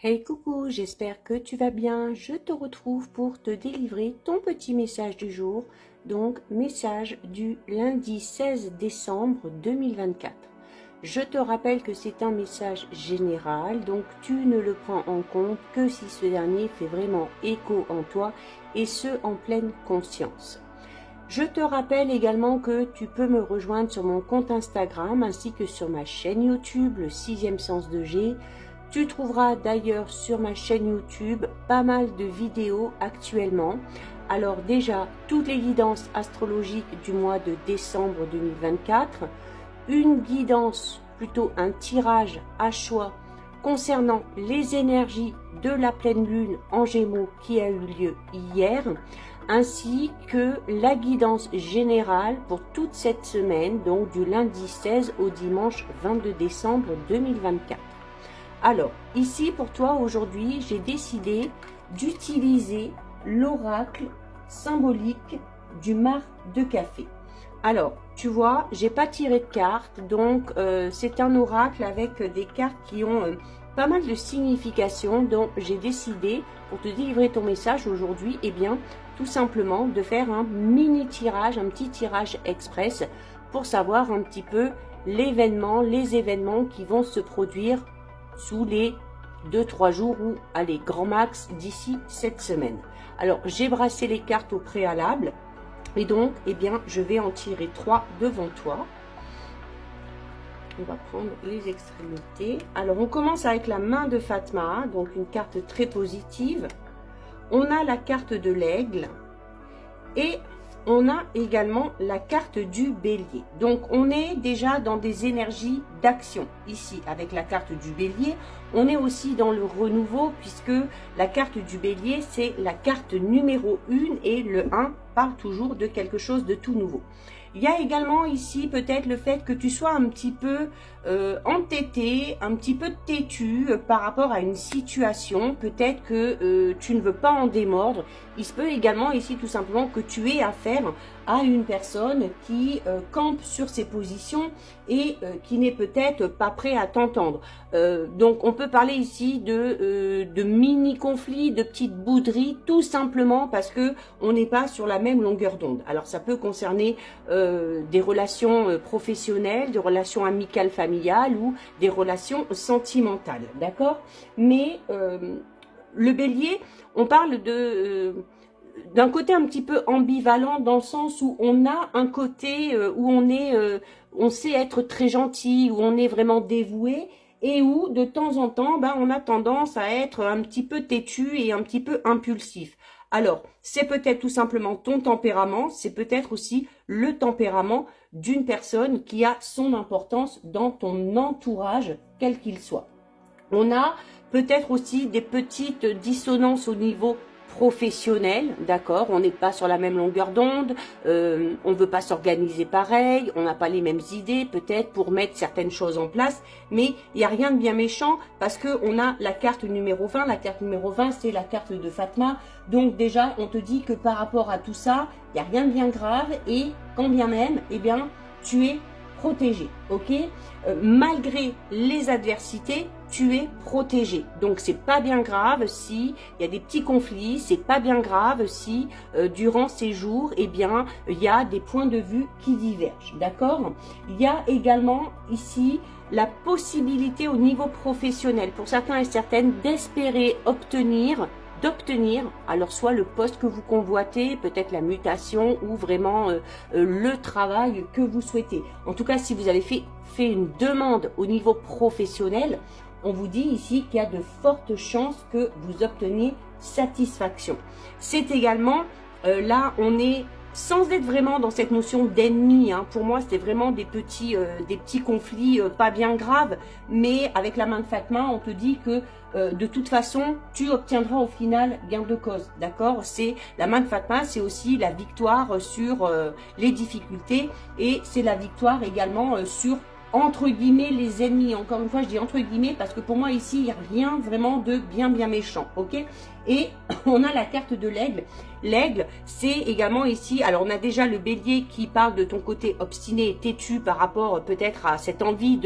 Hey coucou, j'espère que tu vas bien. Je te retrouve pour te délivrer ton petit message du jour. Donc, message du lundi 16 décembre 2024. Je te rappelle que c'est un message général, donc tu ne le prends en compte que si ce dernier fait vraiment écho en toi et ce en pleine conscience. Je te rappelle également que tu peux me rejoindre sur mon compte Instagram ainsi que sur ma chaîne YouTube, le 6e sens de G. Tu trouveras d'ailleurs sur ma chaîne YouTube pas mal de vidéos actuellement. Alors déjà, toutes les guidances astrologiques du mois de décembre 2024, une guidance, plutôt un tirage à choix concernant les énergies de la pleine lune en Gémeaux qui a eu lieu hier, ainsi que la guidance générale pour toute cette semaine, donc du lundi 16 au dimanche 22 décembre 2024. Alors, ici pour toi aujourd'hui, j'ai décidé d'utiliser l'oracle symbolique du mar de café. Alors, tu vois, j'ai pas tiré de cartes, donc c'est un oracle avec des cartes qui ont pas mal de signification. Donc, j'ai décidé, pour te délivrer ton message aujourd'hui, eh bien, tout simplement de faire un mini tirage, un petit tirage express pour savoir un petit peu l'événement, les événements qui vont se produire sous les 2-3 jours ou allez grand max d'ici cette semaine. Alors j'ai brassé les cartes au préalable et donc eh bien je vais en tirer 3 devant toi. On va prendre les extrémités. Alors on commence avec la main de Fatma, donc une carte très positive. On a la carte de l'aigle et on a également la carte du bélier. Donc on est déjà dans des énergies d'action ici avec la carte du bélier. On est aussi dans le renouveau puisque la carte du bélier c'est la carte numéro 1 et le 1 parle toujours de quelque chose de tout nouveau. Il y a également ici peut-être le fait que tu sois un petit peu entêté, un petit peu têtu par rapport à une situation. Peut-être que tu ne veux pas en démordre. Il se peut également ici tout simplement que tu aies affaire à une personne qui campe sur ses positions et qui n'est peut-être pas prêt à t'entendre. Donc on peut parler ici de mini-conflits, de petites bouderies, tout simplement parce que on n'est pas sur la même longueur d'onde. Alors ça peut concerner des relations professionnelles, des relations amicales, familiales ou des relations sentimentales, d'accord? Mais le bélier, on parle d'un côté un petit peu ambivalent dans le sens où on a un côté où on sait être très gentil, où on est vraiment dévoué et où de temps en temps, on a tendance à être un petit peu têtu et un petit peu impulsif. Alors, c'est peut-être tout simplement ton tempérament, c'est peut-être aussi le tempérament d'une personne qui a son importance dans ton entourage, quel qu'il soit. On a peut-être aussi des petites dissonances au niveau professionnel, d'accord, on n'est pas sur la même longueur d'onde, on ne veut pas s'organiser pareil, on n'a pas les mêmes idées peut-être pour mettre certaines choses en place, mais il n'y a rien de bien méchant parce qu'on a la carte numéro 20, la carte numéro 20 c'est la carte de Fatma, donc déjà on te dit que par rapport à tout ça, il n'y a rien de bien grave et quand bien même, eh bien tu es protégé, ok, malgré les adversités, tu es protégé. Donc c'est pas bien grave si il y a des petits conflits, c'est pas bien grave si durant ces jours, eh bien il y a des points de vue qui divergent, d'accord? Il y a également ici la possibilité au niveau professionnel pour certains et certaines d'espérer d'obtenir alors soit le poste que vous convoitez, peut-être la mutation ou vraiment le travail que vous souhaitez. En tout cas, si vous avez fait une demande au niveau professionnel, on vous dit ici qu'il y a de fortes chances que vous obteniez satisfaction. C'est également, là on est sans être vraiment dans cette notion d'ennemi, hein. Pour moi c'est vraiment des petits conflits pas bien graves, mais avec la main de Fatma on te dit que de toute façon tu obtiendras au final gain de cause, d'accord? C'est la main de Fatma, c'est aussi la victoire sur les difficultés et c'est la victoire également sur entre guillemets les ennemis. Encore une fois, je dis entre guillemets parce que pour moi ici, il n'y a rien vraiment de bien méchant, ok? Et on a la carte de l'aigle. L'aigle, c'est également ici, alors on a déjà le bélier qui parle de ton côté obstiné et têtu par rapport peut-être à cette envie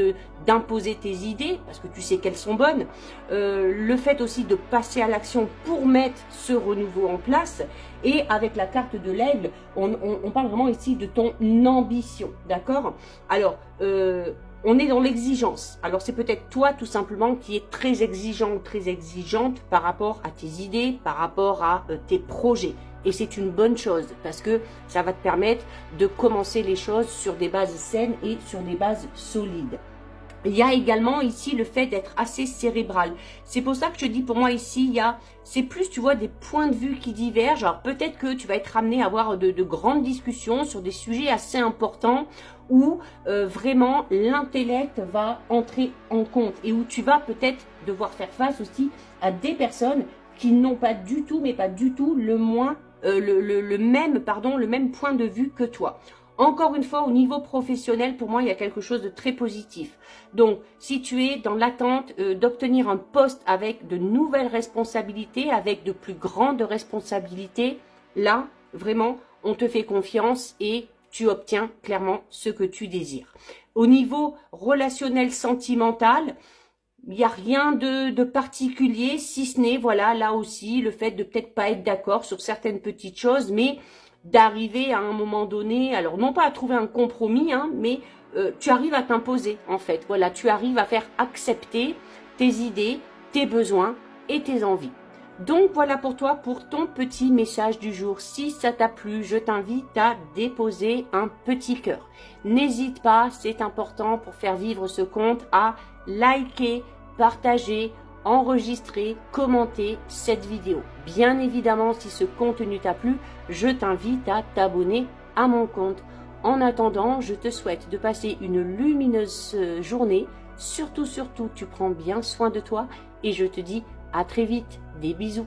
d'imposer tes idées, parce que tu sais qu'elles sont bonnes. Le fait aussi de passer à l'action pour mettre ce renouveau en place. Et avec la carte de l'aigle, on parle vraiment ici de ton ambition, d'accord? Alors, on est dans l'exigence. Alors, c'est peut-être toi, tout simplement, qui est très exigeant, très exigeante par rapport à tes idées, par rapport à tes projets. Et c'est une bonne chose parce que ça va te permettre de commencer les choses sur des bases saines et sur des bases solides. Il y a également ici le fait d'être assez cérébral. C'est pour ça que je te dis, pour moi ici, c'est plus, tu vois, des points de vue qui divergent. Alors peut-être que tu vas être amené à avoir de grandes discussions sur des sujets assez importants où vraiment l'intellect va entrer en compte et où tu vas peut-être devoir faire face aussi à des personnes qui n'ont pas du tout, mais pas du tout le même point de vue que toi. Encore une fois, au niveau professionnel, pour moi, il y a quelque chose de très positif. Donc, si tu es dans l'attente d'obtenir un poste avec de nouvelles responsabilités, avec de plus grandes responsabilités, là, vraiment, on te fait confiance et tu obtiens clairement ce que tu désires. Au niveau relationnel, sentimental, il n'y a rien de particulier, si ce n'est, voilà, là aussi, le fait de peut-être pas être d'accord sur certaines petites choses, mais d'arriver à un moment donné, alors non pas à trouver un compromis, hein, mais tu arrives à t'imposer en fait. Voilà, tu arrives à faire accepter tes idées, tes besoins et tes envies. Donc voilà pour toi, pour ton petit message du jour. Si ça t'a plu, je t'invite à déposer un petit cœur. N'hésite pas, c'est important pour faire vivre ce compte, à liker, partager, enregistrer, commenter cette vidéo. Bien évidemment, si ce contenu t'a plu, je t'invite à t'abonner à mon compte. En attendant, je te souhaite de passer une lumineuse journée. Surtout, tu prends bien soin de toi et je te dis à très vite. Des bisous.